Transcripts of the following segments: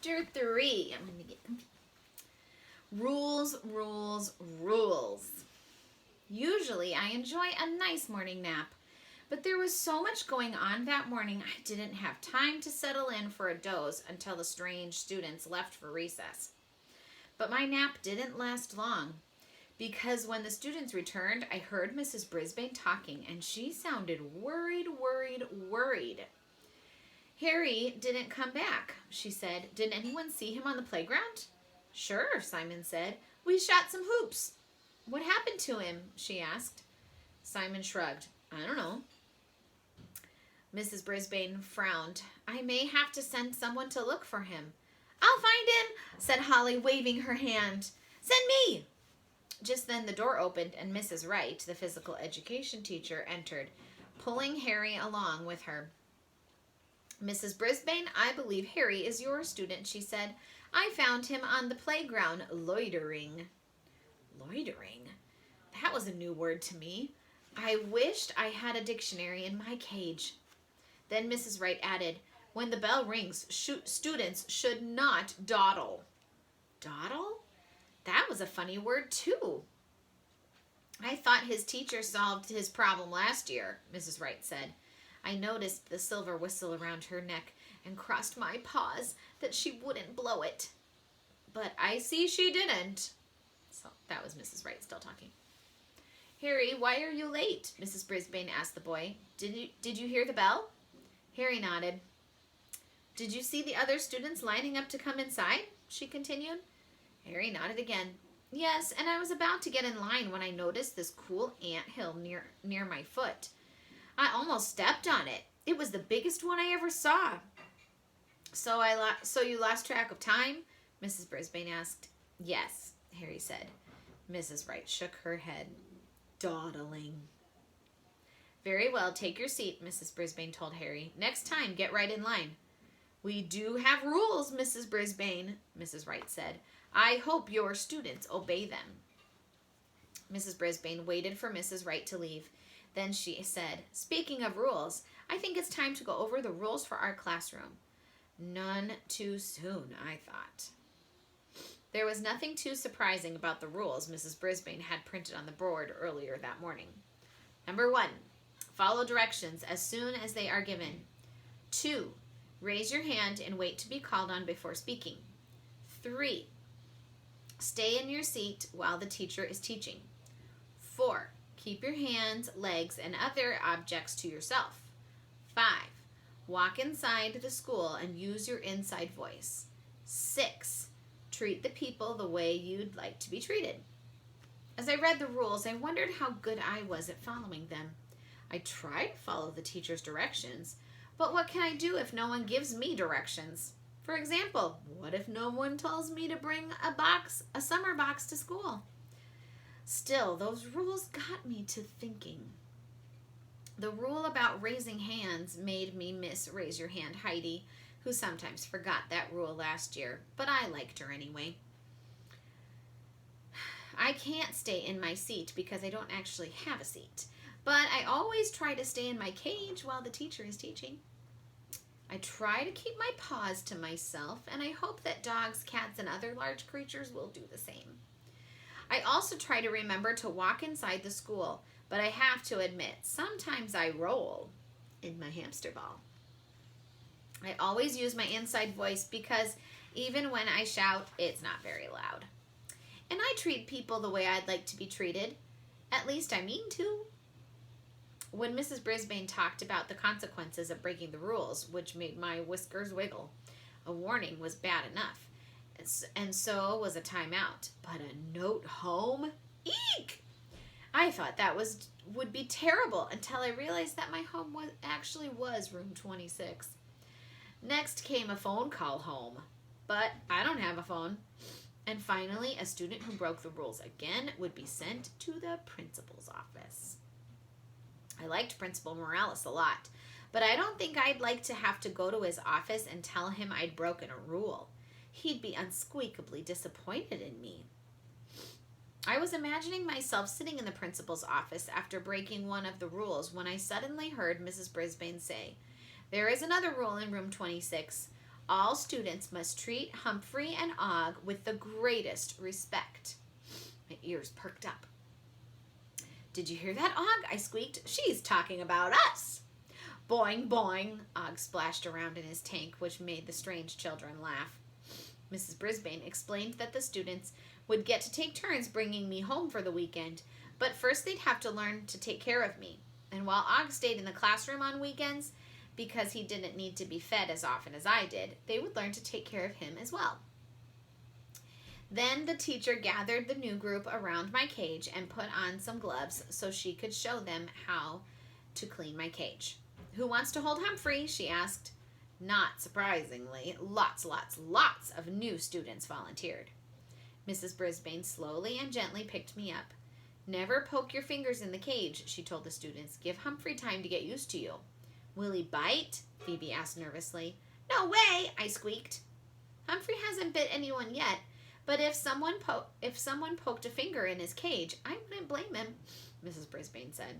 Chapter 3. I'm going to get confused. Rules, rules, rules. Usually I enjoy a nice morning nap, but there was so much going on that morning I didn't have time to settle in for a doze until the strange students left for recess. But my nap didn't last long, because when the students returned, I heard Mrs. Brisbane talking, and she sounded worried. Harry didn't come back, she said. Did anyone see him on the playground? Sure, Simon said. We shot some hoops. What happened to him? She asked. Simon shrugged. I don't know. Mrs. Brisbane frowned. I may have to send someone to look for him. I'll find him, said Holly, waving her hand. Send me! Just then the door opened and Mrs. Wright, the physical education teacher, entered, pulling Harry along with her. Mrs. Brisbane, I believe Harry is your student, she said. I found him on the playground, loitering. Loitering? That was a new word to me. I wished I had a dictionary in my cage. Then Mrs. Wright added, when the bell rings, students should not dawdle. Dawdle? That was a funny word, too. I thought his teacher solved his problem last year, Mrs. Wright said. I noticed the silver whistle around her neck and crossed my paws that she wouldn't blow it. But I see she didn't. So that was Mrs. Wright still talking. Harry, why are you late? Mrs. Brisbane asked the boy. Did you hear the bell? Harry nodded. Did you see the other students lining up to come inside? She continued. Harry nodded again. Yes, and I was about to get in line when I noticed this cool anthill near my foot. I almost stepped on it. It was the biggest one I ever saw. So you lost track of time? Mrs. Brisbane asked. Yes, Harry said. Mrs. Wright shook her head. Dawdling. Very well, take your seat, Mrs. Brisbane told Harry. Next time, get right in line. We do have rules, Mrs. Brisbane, Mrs. Wright said. I hope your students obey them. Mrs. Brisbane waited for Mrs. Wright to leave. Then she said, speaking of rules, I think it's time to go over the rules for our classroom. None too soon, I thought. There was nothing too surprising about the rules Mrs. Brisbane had printed on the board earlier that morning. Number 1, follow directions as soon as they are given. 2, raise your hand and wait to be called on before speaking. 3, stay in your seat while the teacher is teaching. 4, keep your hands, legs, and other objects to yourself. 5, walk inside the school and use your inside voice. 6, treat the people the way you'd like to be treated. As I read the rules, I wondered how good I was at following them. I tried to follow the teacher's directions, but what can I do if no one gives me directions? For example, what if no one tells me to bring a summer box to school? Still, those rules got me to thinking. The rule about raising hands made me miss Raise Your Hand Heidi, who sometimes forgot that rule last year, but I liked her anyway. I can't stay in my seat because I don't actually have a seat, but I always try to stay in my cage while the teacher is teaching. I try to keep my paws to myself, and I hope that dogs, cats, and other large creatures will do the same. I also try to remember to walk inside the school, but I have to admit, sometimes I roll in my hamster ball. I always use my inside voice because even when I shout, it's not very loud. And I treat people the way I'd like to be treated. At least I mean to. When Mrs. Brisbane talked about the consequences of breaking the rules, which made my whiskers wiggle, a warning was bad enough. And so was a timeout. But a note home? Eek! I thought that would be terrible until I realized that my home actually was room 26. Next came a phone call home, but I don't have a phone. And finally, a student who broke the rules again would be sent to the principal's office. I liked Principal Morales a lot, but I don't think I'd like to have to go to his office and tell him I'd broken a rule. He'd be unsqueakably disappointed in me. I was imagining myself sitting in the principal's office after breaking one of the rules when I suddenly heard Mrs. Brisbane say, There is another rule in room 26. All students must treat Humphrey and Og with the greatest respect. My ears perked up. Did you hear that, Og? I squeaked. She's talking about us. Boing, boing. Og splashed around in his tank, which made the strange children laugh. Mrs. Brisbane explained that the students would get to take turns bringing me home for the weekend, but first they'd have to learn to take care of me. And while Og stayed in the classroom on weekends, because he didn't need to be fed as often as I did, they would learn to take care of him as well. Then the teacher gathered the new group around my cage and put on some gloves so she could show them how to clean my cage. Who wants to hold Humphrey? She asked. Not surprisingly, lots of new students volunteered. Mrs. Brisbane slowly and gently picked me up. Never poke your fingers in the cage, she told the students. Give Humphrey time to get used to you. Will he bite? Phoebe asked nervously. No way, I squeaked. Humphrey hasn't bit anyone yet, but if someone poked a finger in his cage, I wouldn't blame him, Mrs. Brisbane said.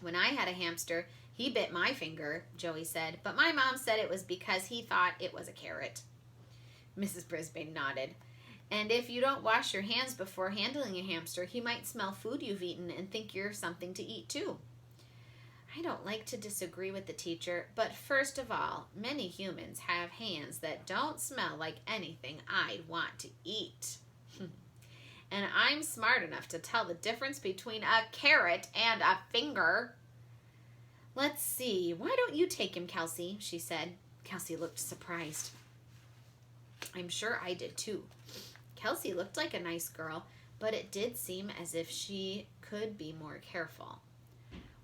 When I had a hamster, he bit my finger, Joey said, but my mom said it was because he thought it was a carrot. Mrs. Brisbane nodded. And if you don't wash your hands before handling a hamster, he might smell food you've eaten and think you're something to eat too. I don't like to disagree with the teacher, but first of all, many humans have hands that don't smell like anything I'd want to eat. And I'm smart enough to tell the difference between a carrot and a finger. Let's see, why don't you take him, Kelsey? She said. Kelsey looked surprised. I'm sure I did too. Kelsey looked like a nice girl, but it did seem as if she could be more careful.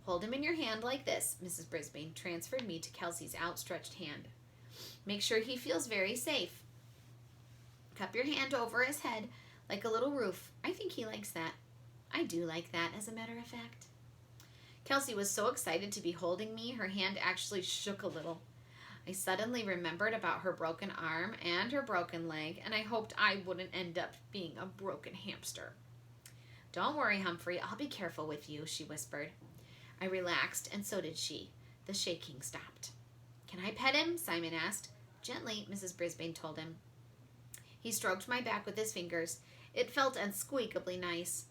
Hold him in your hand like this, Mrs. Brisbane transferred me to Kelsey's outstretched hand. Make sure he feels very safe. Cup your hand over his head like a little roof. I think he likes that. I do like that, as a matter of fact. Kelsey was so excited to be holding me, her hand actually shook a little. I suddenly remembered about her broken arm and her broken leg, and I hoped I wouldn't end up being a broken hamster. Don't worry, Humphrey, I'll be careful with you, she whispered. I relaxed, and so did she. The shaking stopped. Can I pet him? Simon asked. Gently, Mrs. Brisbane told him. He stroked my back with his fingers. It felt unsqueakably nice.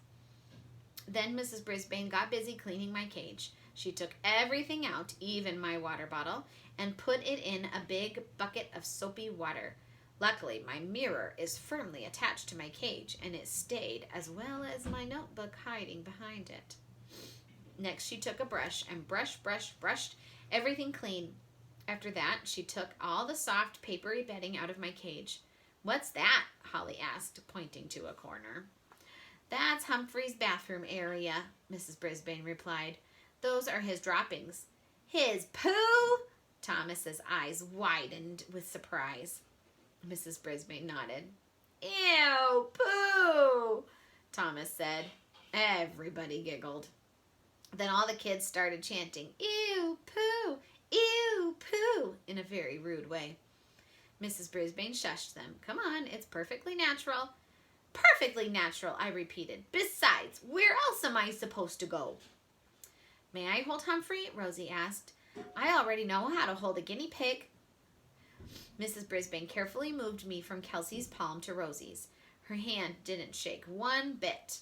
Then Mrs. Brisbane got busy cleaning my cage. She took everything out, even my water bottle, and put it in a big bucket of soapy water. Luckily, my mirror is firmly attached to my cage, and it stayed, as well as my notebook hiding behind it. Next, she took a brush and brushed everything clean. After that, she took all the soft, papery bedding out of my cage. What's that? Holly asked, pointing to a corner. That's Humphrey's bathroom area, Mrs. Brisbane replied. Those are his droppings. His poo? Thomas's eyes widened with surprise. Mrs. Brisbane nodded. Ew, poo, Thomas said. Everybody giggled. Then all the kids started chanting, ew, poo, in a very rude way. Mrs. Brisbane shushed them. Come on, it's perfectly natural. Perfectly natural, I repeated. Besides, where else am I supposed to go? May I hold Humphrey? Rosie asked. I already know how to hold a guinea pig. Mrs. Brisbane carefully moved me from Kelsey's palm to Rosie's. Her hand didn't shake one bit.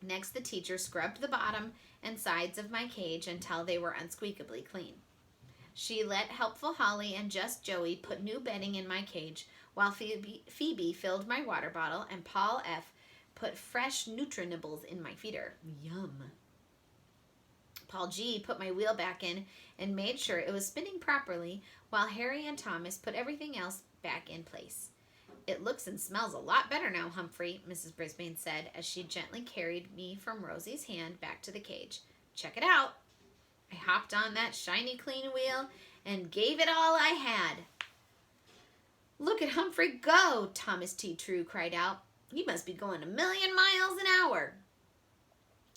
Next, the teacher scrubbed the bottom and sides of my cage until they were unsqueakably clean. She let helpful Holly and just Joey put new bedding in my cage, while Phoebe filled my water bottle and Paul F. put fresh Nutri-Nibbles in my feeder. Yum. Paul G. put my wheel back in and made sure it was spinning properly, while Harry and Thomas put everything else back in place. It looks and smells a lot better now, Humphrey, Mrs. Brisbane said as she gently carried me from Rosie's hand back to the cage. Check it out. I hopped on that shiny clean wheel and gave it all I had. Look at Humphrey go, Thomas T. True cried out. He must be going 1,000,000 miles an hour.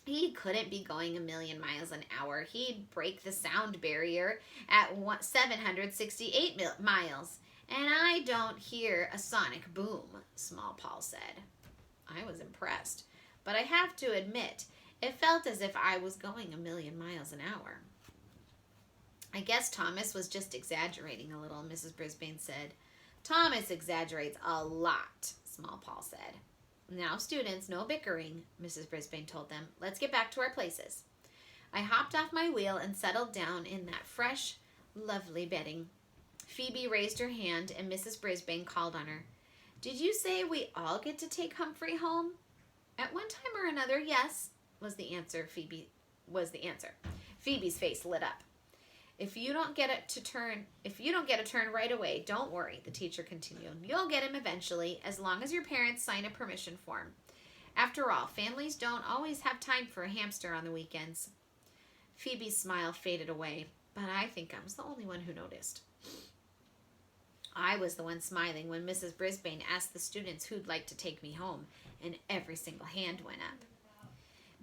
He couldn't be going 1,000,000 miles an hour. He'd break the sound barrier at 768 miles. And I don't hear a sonic boom, Small Paul said. I was impressed, but I have to admit, it felt as if I was going 1,000,000 miles an hour. I guess Thomas was just exaggerating a little, Mrs. Brisbane said. Thomas exaggerates a lot, Small Paul said. Now, students, no bickering, Mrs. Brisbane told them. Let's get back to our places. I hopped off my wheel and settled down in that fresh, lovely bedding. Phoebe raised her hand and Mrs. Brisbane called on her. Did you say we all get to take Humphrey home? At one time or another, yes, was the answer. Phoebe's face lit up. If you don't get a turn right away, don't worry, the teacher continued. You'll get him eventually, as long as your parents sign a permission form. After all, families don't always have time for a hamster on the weekends. Phoebe's smile faded away, but I think I was the only one who noticed. I was the one smiling when Mrs. Brisbane asked the students who'd like to take me home, and every single hand went up.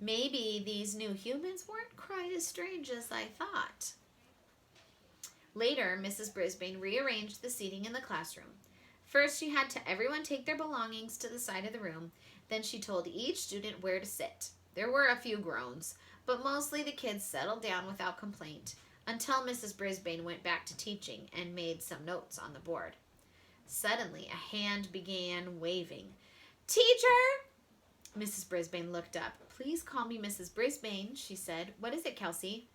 Maybe these new humans weren't quite as strange as I thought. Later, Mrs. Brisbane rearranged the seating in the classroom. First, she had everyone take their belongings to the side of the room. Then she told each student where to sit. There were a few groans, but mostly the kids settled down without complaint, until Mrs. Brisbane went back to teaching and made some notes on the board. Suddenly, a hand began waving. Teacher! Mrs. Brisbane looked up. Please call me Mrs. Brisbane, she said. What is it, Kelsey?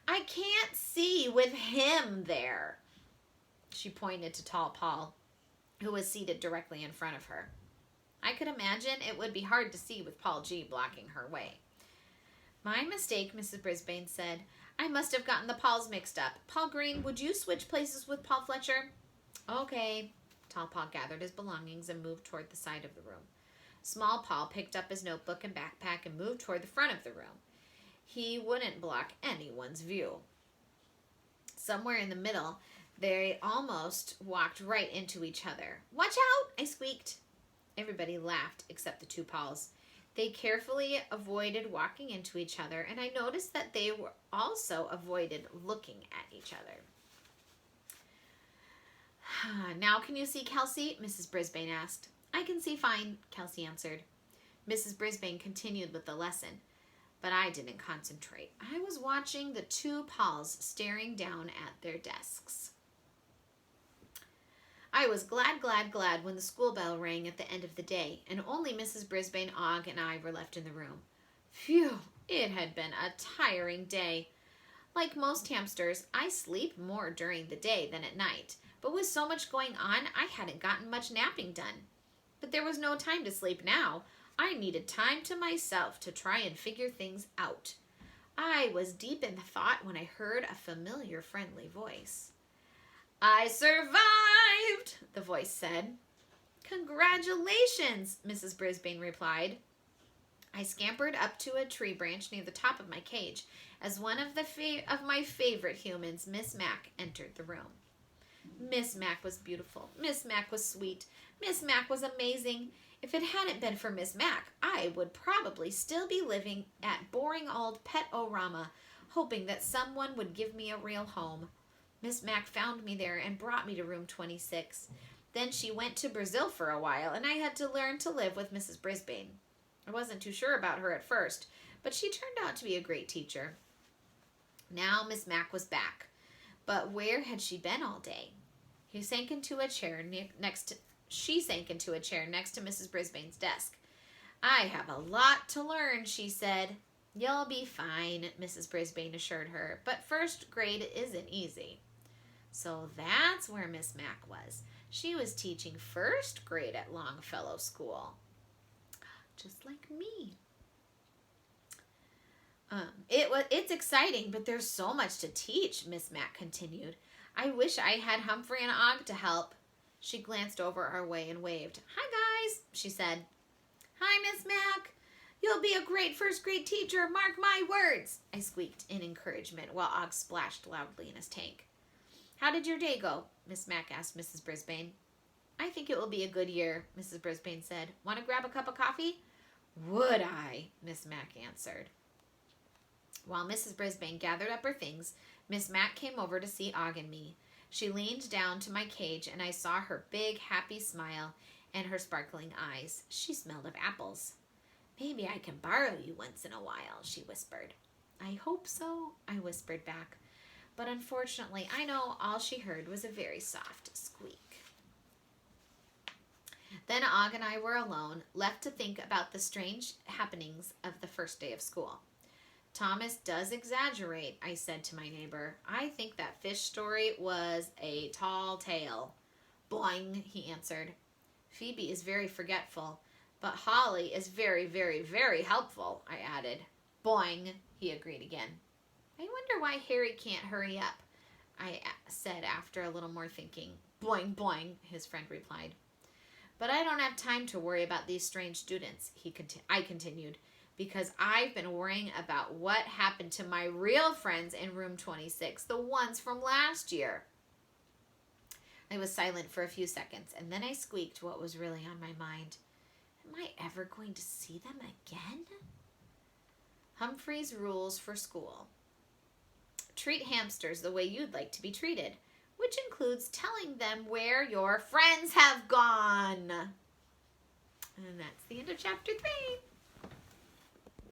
I can't see with him there. She pointed to tall Paul, who was seated directly in front of her. I could imagine it would be hard to see with Paul G blocking her way. My mistake, Mrs. Brisbane said. I must have gotten the Pauls mixed up. Paul Green, would you switch places with Paul Fletcher? Okay. Tall Paul gathered his belongings and moved toward the side of the room. Small Paul picked up his notebook and backpack and moved toward the front of the room. He wouldn't block anyone's view. Somewhere in the middle, they almost walked right into each other. Watch out, I squeaked. Everybody laughed except the two Pauls. They carefully avoided walking into each other, and I noticed that they were also avoided looking at each other. Now can you see, Kelsey? Mrs. Brisbane asked. I can see fine, Kelsey answered. Mrs. Brisbane continued with the lesson, but I didn't concentrate. I was watching the two Pauls staring down at their desks. I was glad when the school bell rang at the end of the day, and only Mrs. Brisbane, Og, and I were left in the room. Phew, it had been a tiring day. Like most hamsters, I sleep more during the day than at night, but with so much going on, I hadn't gotten much napping done. But there was no time to sleep now. I needed time to myself to try and figure things out. I was deep in thought when I heard a familiar, friendly voice. I survived, the voice said. Congratulations, Mrs. Brisbane replied. I scampered up to a tree branch near the top of my cage as one of my favorite humans, Miss Mac, entered the room. Miss Mac was beautiful. Miss Mac was sweet. Miss Mac was amazing. If it hadn't been for Miss Mac, I would probably still be living at boring old Pet-O-Rama, hoping that someone would give me a real home. Miss Mac found me there and brought me to room 26. Then she went to Brazil for a while, and I had to learn to live with Mrs. Brisbane. I wasn't too sure about her at first, but she turned out to be a great teacher. Now Miss Mac was back, but where had she been all day? She sank into a chair next to Mrs. Brisbane's desk. I have a lot to learn, she said. You'll be fine, Mrs. Brisbane assured her, but first grade isn't easy. So that's where Miss Mac was. She was teaching first grade at Longfellow School. Just like me. It's exciting, but there's so much to teach, Miss Mac continued. I wish I had Humphrey and Og to help. She glanced over our way and waved. Hi, guys, she said. Hi, Miss Mac. You'll be a great first grade teacher, mark my words, I squeaked in encouragement while Og splashed loudly in his tank. How did your day go? Miss Mac asked Mrs. Brisbane. I think it will be a good year, Mrs. Brisbane said. Want to grab a cup of coffee? Would I? Miss Mac answered. While Mrs. Brisbane gathered up her things, Miss Mac came over to see Og and me. She leaned down to my cage, and I saw her big, happy smile and her sparkling eyes. She smelled of apples. Maybe I can borrow you once in a while, she whispered. I hope so, I whispered back. But unfortunately, I know all she heard was a very soft squeak. Then Og and I were alone, left to think about the strange happenings of the first day of school. Thomas does exaggerate, I said to my neighbor. I think that fish story was a tall tale. Boing, he answered. Phoebe is very forgetful, but Holly is very, very, very helpful, I added. Boing, he agreed again. I wonder why Harry can't hurry up, I said after a little more thinking. Boing, boing, his friend replied. But I don't have time to worry about these strange students, I continued, because I've been worrying about what happened to my real friends in room 26, the ones from last year. I was silent for a few seconds, and then I squeaked what was really on my mind. Am I ever going to see them again? Humphrey's rules for school. Treat hamsters the way you'd like to be treated, which includes telling them where your friends have gone. And that's the end of chapter 3.